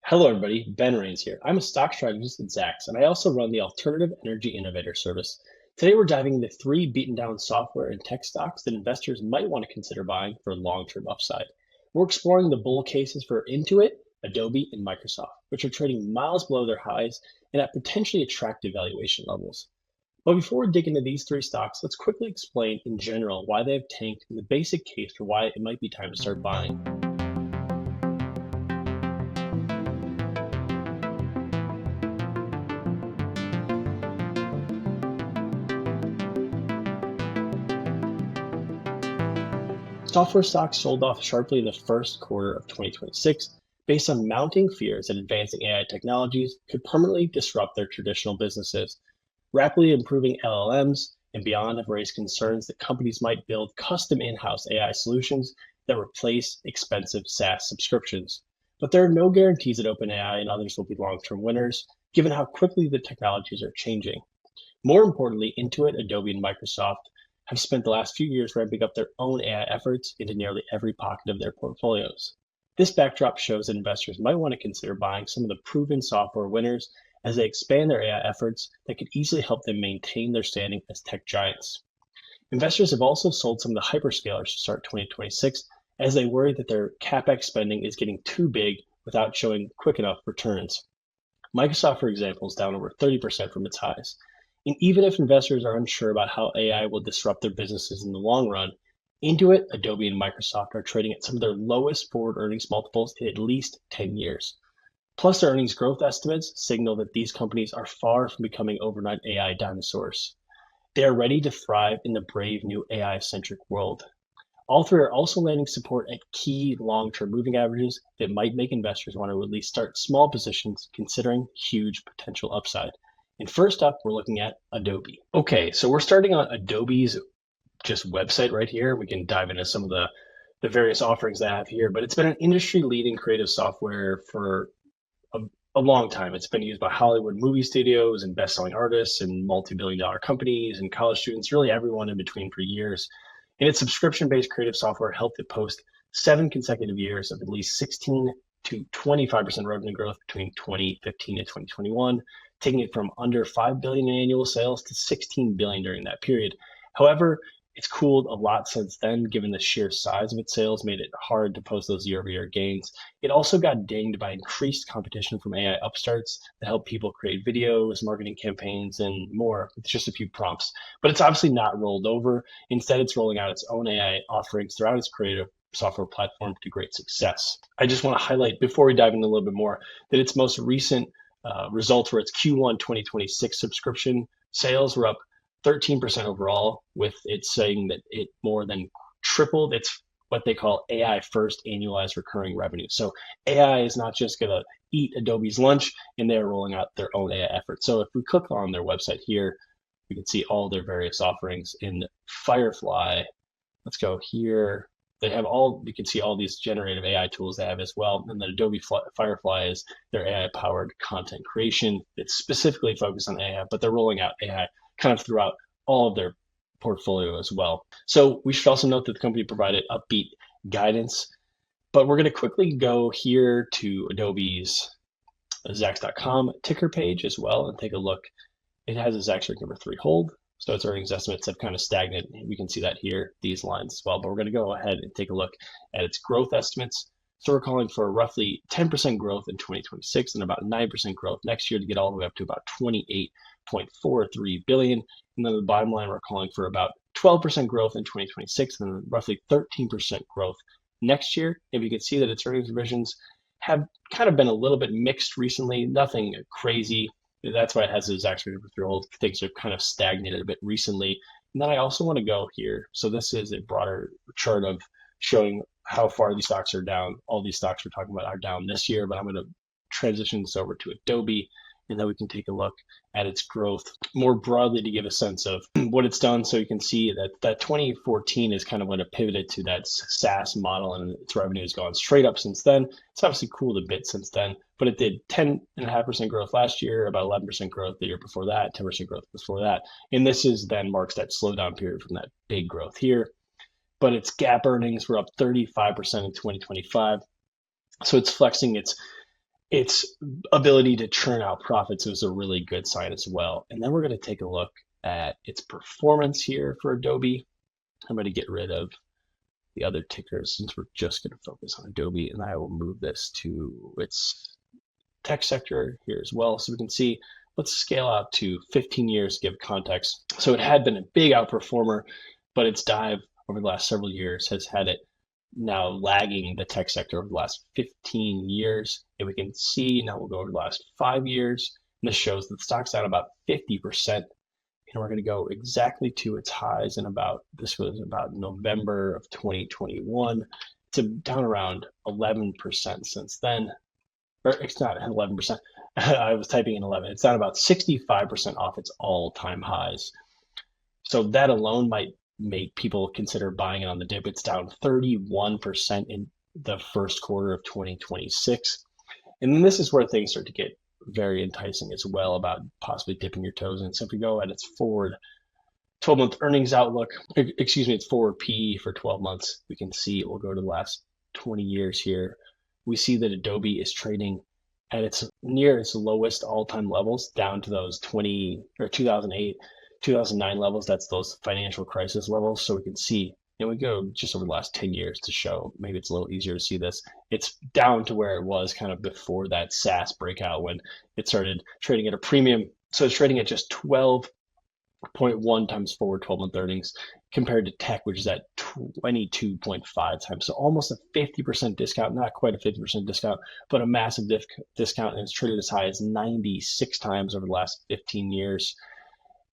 Hello, everybody. Ben Rains here. I'm a stock strategist at Zacks, and I also run the Alternative Energy Innovator service. Today, we're diving into three beaten down software and tech stocks that investors might want to consider buying for long term upside. We're exploring the bull cases for Intuit, Adobe, and Microsoft, which are trading miles below their highs and at potentially attractive valuation levels. But before we dig into these three stocks, let's quickly explain in general why they have tanked and the basic case for why it might be time to start buying. Software stocks sold off sharply in the first quarter of 2026 based on mounting fears that advancing AI technologies could permanently disrupt their traditional businesses. Rapidly improving LLMs and beyond have raised concerns that companies might build custom in-house AI solutions that replace expensive SaaS subscriptions. But there are no guarantees that OpenAI and others will be long-term winners, given how quickly the technologies are changing. More importantly, Intuit, Adobe, and Microsoft have spent the last few years ramping up their own AI efforts into nearly every pocket of their portfolios. This backdrop shows that investors might want to consider buying some of the proven software winners as they expand their AI efforts that could easily help them maintain their standing as tech giants. Investors have also sold some of the hyperscalers to start 2026 as they worry that their CapEx spending is getting too big without showing quick enough returns. Microsoft, for example, is down over 30% from its highs. And even if investors are unsure about how AI will disrupt their businesses in the long run, Intuit, Adobe, and Microsoft are trading at some of their lowest forward earnings multiples in at least 10 years. Plus, their earnings growth estimates signal that these companies are far from becoming overnight AI dinosaurs. They are ready to thrive in the brave new AI-centric world. All three are also landing support at key long-term moving averages that might make investors want to at least start small positions considering huge potential upside. And first up, we're looking at Adobe. Okay, so we're starting on Adobe's just website right here. We can dive into some of the various offerings they have here, but it's been an industry-leading creative software for a long time. It's been used by Hollywood movie studios and best-selling artists and multi-billion-dollar companies and college students, really everyone in between for years. And its subscription-based creative software helped it post 7 consecutive years of at least 16 to 25% revenue growth between 2015 and 2021, taking it from under $5 billion in annual sales to $16 billion during that period. However, it's cooled a lot since then, given the sheer size of its sales made it hard to post those year-over-year gains. It also got dinged by increased competition from AI upstarts that help people create videos, marketing campaigns, and more with just a few prompts. But it's obviously not rolled over. Instead, it's rolling out its own AI offerings throughout its creative software platform to great success. I just want to highlight, before we dive in a little bit more, that its most recent results were its Q1 2026 subscription sales were up 13% overall, with it saying that it more than tripled its what they call AI first annualized recurring revenue. So AI is not just going to eat Adobe's lunch, and they're rolling out their own AI efforts. So if we click on their website here, we can see all their various offerings in Firefly. Let's go here. They have you can see all these generative AI tools they have as well. And then Adobe Firefly is their AI-powered content creation. It's specifically focused on AI, but they're rolling out AI kind of throughout all of their portfolio as well. So we should also note that the company provided upbeat guidance, but we're going to quickly go here to Adobe's Zacks.com ticker page as well and take a look. It has a Zacks number 3 hold. So its earnings estimates have kind of stagnated. We can see that here, these lines as well. But we're going to go ahead and take a look at its growth estimates. So we're calling for roughly 10% growth in 2026 and about 9% growth next year to get all the way up to about 28.43 billion. And then the bottom line, we're calling for about 12% growth in 2026 and then roughly 13% growth next year. And you can see that its earnings revisions have kind of been a little bit mixed recently, nothing crazy. That's why it has a Zacks hold. Things are kind of stagnated a bit recently. And then I also want to go here. So this is a broader chart of showing how far these stocks are down. All these stocks we're talking about are down this year, but I'm going to transition this over to Adobe, and then we can take a look at its growth more broadly to give a sense of what it's done. So you can see that 2014 is kind of when it pivoted to that SaaS model, and its revenue has gone straight up since then. It's obviously cooled a bit since then, but it did 10.5% growth last year, about 11% growth the year before that, 10% growth before that. And this is then marks that slowdown period from that big growth here. But its GAAP earnings were up 35% in 2025. So it's flexing its its ability to churn out profits was a really good sign as well. And then we're going to take a look at its performance here for Adobe. I'm going to get rid of the other tickers since we're just going to focus on Adobe, and I will move this to its tech sector here as well. So we can see, let's scale out to 15 years to give context. So it had been a big outperformer, but its dive over the last several years has had it now lagging the tech sector over the last 15 years. And we can see now we'll go over the last 5 years. And this shows that the stock's down about 50%. And we're going to go exactly to its highs in this was about November of 2021. It's down around 11% since then. Or it's not 11%. I was typing in 11. It's down about 65% off its all-time highs. So that alone might make people consider buying it on the dip. It's down 31% in the first quarter of 2026. And then this is where things start to get very enticing as well about possibly dipping your toes in. So if we go at its forward 12-month earnings outlook, its forward PE for 12 months, we can see we'll go to the last 20 years here. We see that Adobe is trading at its near its lowest all-time levels, down to those 2008, 2009 levels. That's those financial crisis levels. So we can see, and we go just over the last 10 years to show, maybe it's a little easier to see this. It's down to where it was kind of before that SaaS breakout when it started trading at a premium. So it's trading at just 12.1 times forward 12-month earnings compared to tech, which is at 22.5 times. So almost a 50% discount, not quite a 50% discount, but a massive discount. And it's traded as high as 96 times over the last 15 years.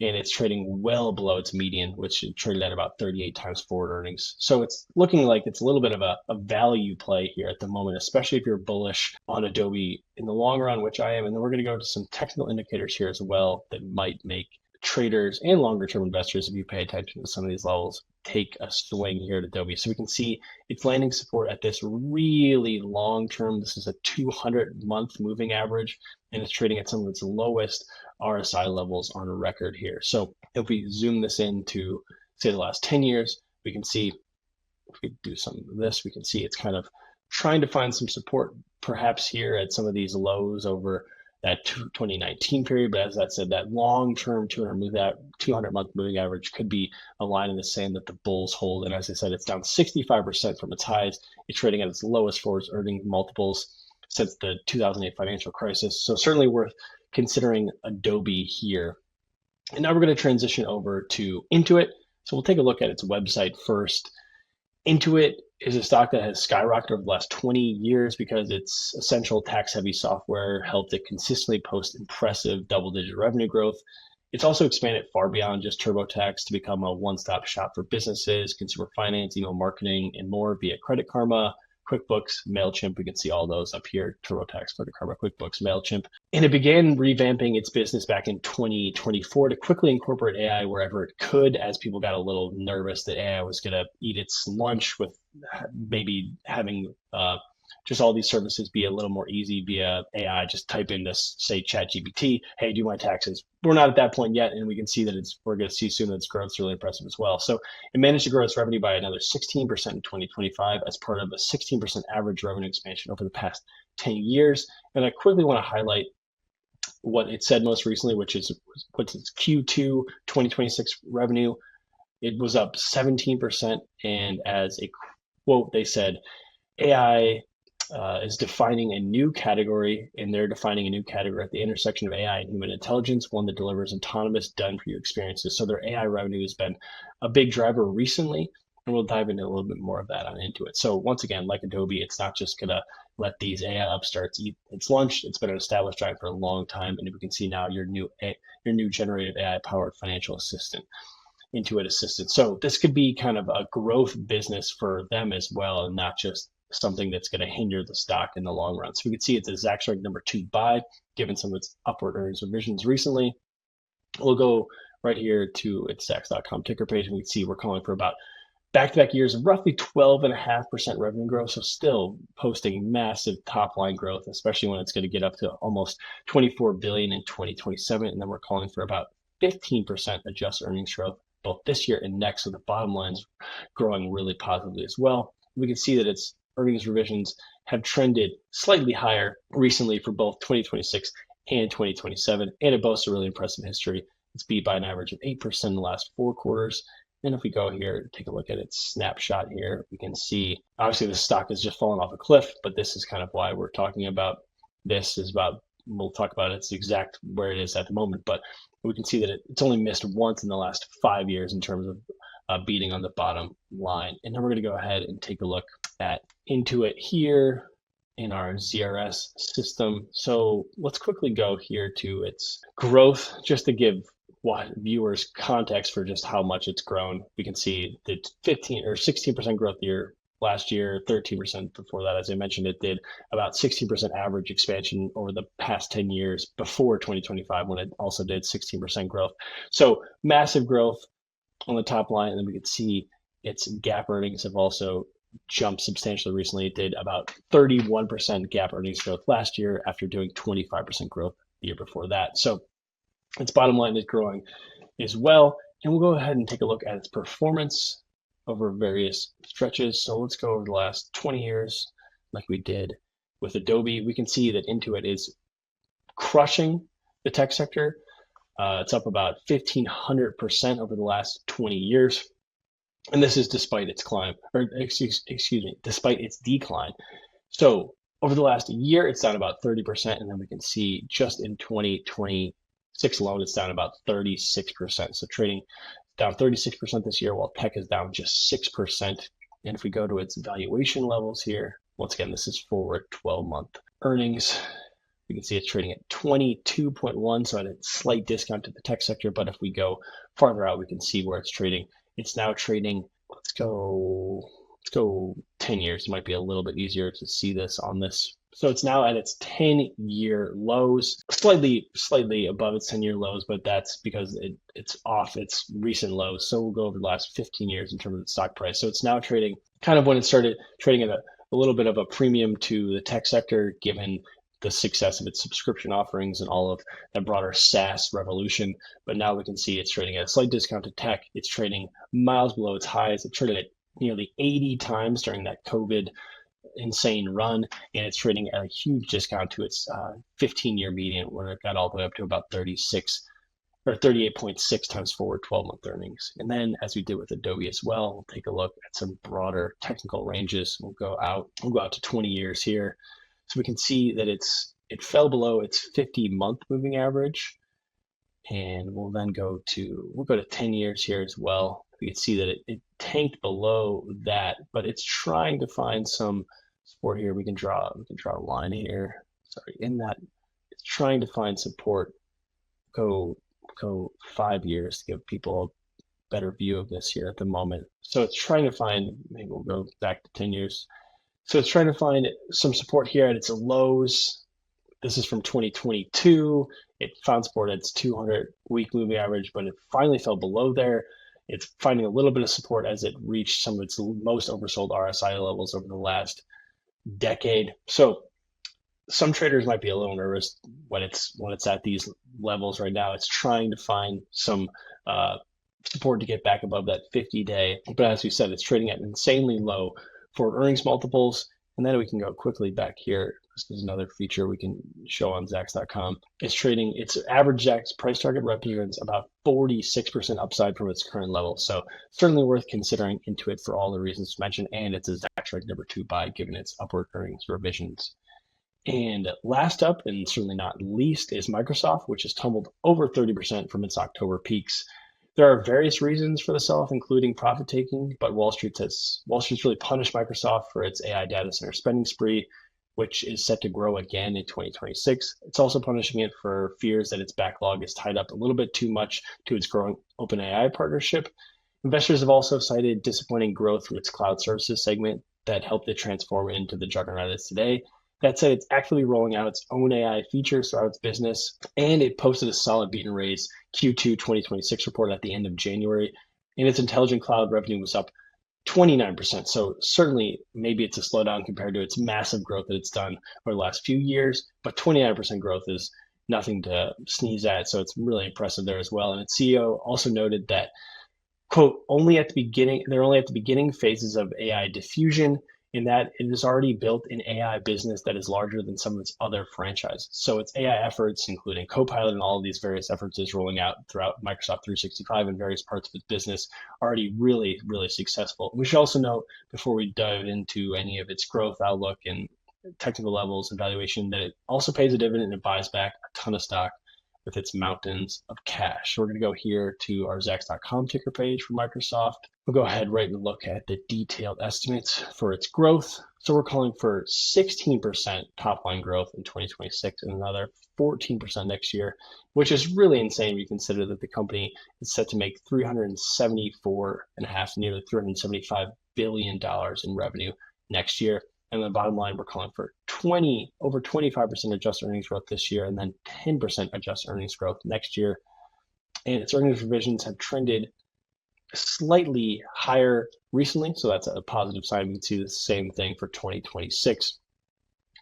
And it's trading well below its median, which it traded at about 38 times forward earnings. So it's looking like it's a little bit of a value play here at the moment, especially if you're bullish on Adobe in the long run, which I am. And then we're going to go to some technical indicators here as well that might make traders and longer term investors, if you pay attention to some of these levels, take a swing here at Adobe. So we can see it's landing support at this really long term. This is a 200-month moving average, and it's trading at some of its lowest RSI levels on record here. So if we zoom this into, say, the last 10 years, we can see, if we do some of this, we can see it's kind of trying to find some support perhaps here at some of these lows over that 2019 period. But as I said, that long-term 200-month moving average could be a line in the sand that the bulls hold. And as I said, it's down 65% from its highs. It's trading at its lowest forward earning multiples since the 2008 financial crisis. So certainly worth considering Adobe here. And now we're going to transition over to Intuit. So we'll take a look at its website first. Intuit is a stock that has skyrocketed over the last 20 years because its essential tax-heavy software helped it consistently post impressive double-digit revenue growth. It's also expanded far beyond just TurboTax to become a one-stop shop for businesses, consumer finance, email marketing, and more via Credit Karma, QuickBooks, MailChimp. We can see all those up here: TurboTax, Credit Karma, QuickBooks, MailChimp. And it began revamping its business back in 2024 to quickly incorporate AI wherever it could, as people got a little nervous that AI was going to eat its lunch with maybe having just all these services be a little more easy via AI. Just type in this, say, ChatGPT, hey, do my taxes. We're not at that point yet, and we can see that we're going to see soon that its growth is really impressive as well. So it managed to grow its revenue by another 16% in 2025 as part of a 16% average revenue expansion over the past 10 years. And I quickly want to highlight what it said most recently, which is what's its Q2 2026 revenue. It was up 17%, and as a quote, they said, AI is defining a new category, and they're defining a new category at the intersection of AI and human intelligence, one that delivers autonomous, done-for-you experiences. So their AI revenue has been a big driver recently, and we'll dive into a little bit more of that on Intuit. So once again, like Adobe, it's not just going to let these AI upstarts eat its lunch. It's been an established giant for a long time, and we can see now your new generative AI-powered financial assistant, Intuit Assistant. So this could be kind of a growth business for them as well, and not just something that's going to hinder the stock in the long run. So we can see it's a Zacks rank number 2 buy, given some of its upward earnings revisions recently. We'll go right here to its Zacks.com ticker page, and we can see we're calling for about back-to-back years of roughly 12.5% revenue growth. So still posting massive top-line growth, especially when it's going to get up to almost $24 billion in 2027. And then we're calling for about 15% adjusted earnings growth both this year and next. So the bottom line's growing really positively as well. We can see that its earnings revisions have trended slightly higher recently for both 2026 and 2027, and it boasts a really impressive history. It's beat by an average of 8% in the last 4 quarters. And if we go here, take a look at its snapshot here, we can see obviously the stock has just fallen off a cliff, but this is kind of why we're talking about this. We'll talk about its exact where it is at the moment, but we can see that it's only missed once in the last 5 years in terms of beating on the bottom line. And then we're going to go ahead and take a look at Intuit here in our ZRS system. So let's quickly go here to its growth, just to give viewers context for just how much it's grown. We can see the 15 or 16% growth year last year, 13% before that. As I mentioned, it did about 16% average expansion over the past 10 years before 2025, when it also did 16% growth. So massive growth on the top line. And then we can see its GAAP earnings have also jumped substantially recently. It did about 31% GAAP earnings growth last year after doing 25% growth the year before that. So its bottom line is growing as well. And we'll go ahead and take a look at its performance over various stretches. So let's go over the last 20 years like we did with Adobe. We can see that Intuit is crushing the tech sector. It's up about 1,500% over the last 20 years. And this is despite its despite its decline. So over the last year, it's down about 30%. And then we can see just in 2026 alone, it's down about 36%. So trading down 36% this year, while tech is down just 6%. And if we go to its valuation levels here, once again, this is forward 12-month earnings. We can see it's trading at 22.1, so at a slight discount to the tech sector. But if we go farther out, we can see where it's trading. It's now trading, let's go 10 years. It might be a little bit easier to see this on this. So it's now at its 10-year lows, slightly above its 10-year lows, but that's because it's off its recent lows. So we'll go over the last 15 years in terms of the stock price. So it's now trading kind of when it started trading at a little bit of a premium to the tech sector, given the success of its subscription offerings and all of that broader SaaS revolution. But now we can see it's trading at a slight discount to tech. It's trading miles below its highs. It traded at nearly 80 times during that COVID insane run, and it's trading at a huge discount to its 15-year median, where it got all the way up to about 38.6 times forward 12-month earnings. And then, as we did with Adobe as well, we'll take a look at some broader technical ranges. We'll go out to 20 years here. So we can see that it fell below its 50-month moving average, and we'll go to 10 years here as well. We can see that it tanked below that, but it's trying to find some support here. We can draw a line here. Sorry, in that it's trying to find support. Go 5 years to give people a better view of this here at the moment. So it's trying to find, maybe we'll go back to 10 years. So it's trying to find some support here at its lows. This is from 2022. It found support at its 200-week moving average, but it finally fell below there. It's finding a little bit of support as it reached some of its most oversold RSI levels over the last decade. So some traders might be a little nervous when it's at these levels right now. It's trying to find some support to get back above that 50-day. But as we said, it's trading at insanely low forward earnings multiples. And then we can go quickly back here. This is another feature we can show on Zacks.com. Its average Zacks price target represents about 46% upside from its current level. So certainly worth considering Intuit for all the reasons mentioned. And it's a Zacks rank number 2 buy given its upward earnings revisions. And last up, and certainly not least, is Microsoft, which has tumbled over 30% from its October peaks. There are various reasons for the sell-off, including profit taking, but Wall Street's really punished Microsoft for its AI data center spending spree, which is set to grow again in 2026. It's also punishing it for fears that its backlog is tied up a little bit too much to its growing OpenAI partnership. Investors have also cited disappointing growth from its cloud services segment that helped it transform into the juggernaut it is today. That said, it's actively rolling out its own AI features throughout its business, and it posted a solid beat and raise Q2 2026 report at the end of January, and its intelligent cloud revenue was up 29%. So certainly maybe it's a slowdown compared to its massive growth that it's done over the last few years, but 29% growth is nothing to sneeze at. So it's really impressive there as well. And its CEO also noted that, quote, they're only at the beginning phases of AI diffusion. in that it has already built an AI business that is larger than some of its other franchises. So its AI efforts, including Copilot and all of these various efforts, is rolling out throughout Microsoft 365 and various parts of its business, already really, really successful. We should also note, before we dive into any of its growth outlook and technical levels and valuation, that it also pays a dividend and buys back a ton of stock with its mountains of cash. So we're going to go here to our Zacks.com ticker page for Microsoft. We'll go ahead right and look at the detailed estimates for its growth. So we're calling for 16% top line growth in 2026 and another 14% next year, which is really insane when you consider that the company is set to make $374.5, nearly $375 billion in revenue next year. And the bottom line, we're calling for over 25% adjusted earnings growth this year, and then 10% adjusted earnings growth next year. And its earnings revisions have trended slightly higher recently, so that's a positive sign. We can see the same thing for 2026.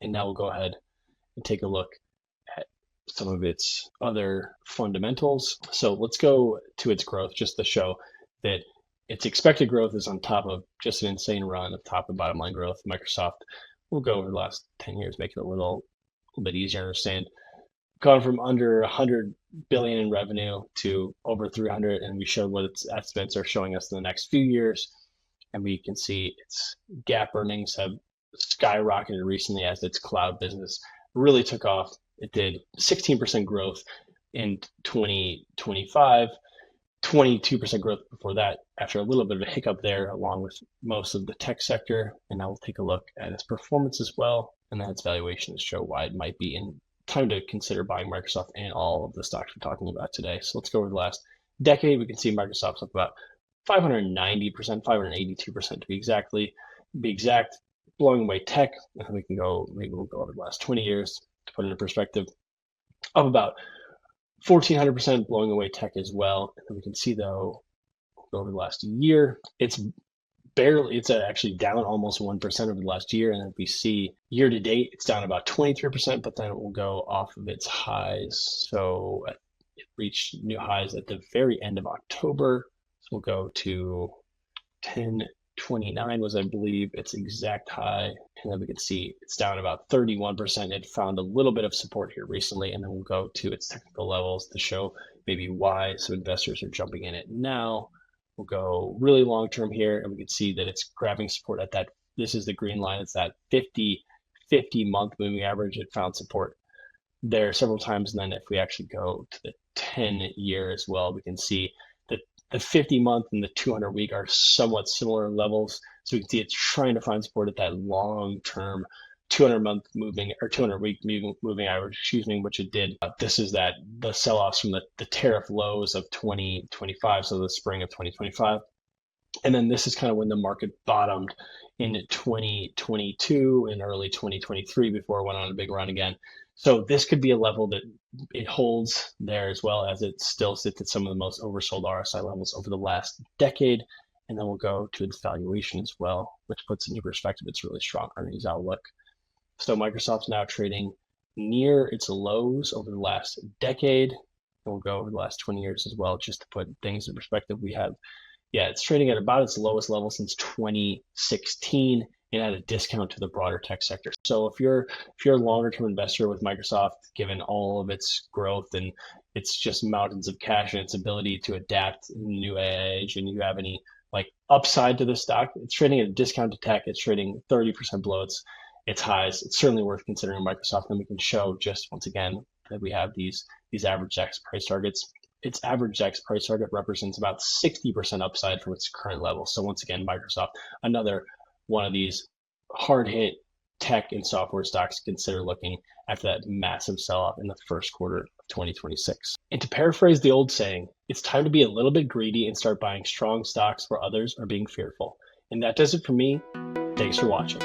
And now we'll go ahead and take a look at some of its other fundamentals. So let's go to its growth just to show that its expected growth is on top of just an insane run of top and bottom line growth. Microsoft will go over the last 10 years, make it a little bit easier to understand. Gone from under 100 billion in revenue to over 300, and we showed what its estimates are showing us in the next few years. And we can see its GAAP earnings have skyrocketed recently as its cloud business really took off. It did 16% growth in 2025. 22% growth before that, after a little bit of a hiccup there, along with most of the tech sector. And now we'll take a look at its performance as well, and then its valuation to show why it might be in time to consider buying Microsoft and all of the stocks we're talking about today. So let's go over the last decade. We can see Microsoft's up about 590%, 582% to be exact, blowing away tech. And we can go, maybe we'll go over the last 20 years to put it in perspective, up about 1,400%, blowing away tech as well. And we can see, though, over the last year, it's actually down almost 1% over the last year. And if we see year to date, it's down about 23%, but then it will go off of its highs. So it reached new highs at the very end of October. So we'll go to 1029 was, I believe, its exact high. And then we can see it's down about 31%. It found a little bit of support here recently, and then we'll go to its technical levels to show maybe why some investors are jumping in it now. We'll go really long term here, and we can see that it's grabbing support at that. This is the green line. It's that 50-month moving average. It found support there several times. And then if we actually go to the 10-year as well, we can see that the 50-month and the 200-week are somewhat similar levels. So we can see it's trying to find support at that long-term 200-month moving or 200-week moving average, which it did. This is the sell-offs from the tariff lows of 2025, so the spring of 2025. And then this is kind of when the market bottomed in 2022 and early 2023 before it went on a big run again. So this could be a level that it holds there, as well as it still sits at some of the most oversold RSI levels over the last decade. And then we'll go to its valuation as well, which puts into perspective its really strong earnings outlook. So Microsoft's now trading near its lows over the last decade. And we'll go over the last 20 years as well, just to put things in perspective. It's trading at about its lowest level since 2016 and at a discount to the broader tech sector. So if you're a longer term investor with Microsoft, given all of its growth and it's just mountains of cash and its ability to adapt in the new age, and you have any upside to the stock, it's trading at a discount to tech. It's trading 30% below its highs. It's certainly worth considering Microsoft, and we can show just once again that we have these average Zacks price targets. Its average Zacks price target represents about 60% upside from its current level. So once again, Microsoft, another one of these hard hit tech and software stocks to consider looking after that massive sell-off in the first quarter of 2026. And to paraphrase the old saying, it's time to be a little bit greedy and start buying strong stocks where others are being fearful. And that does it for me. Thanks for watching.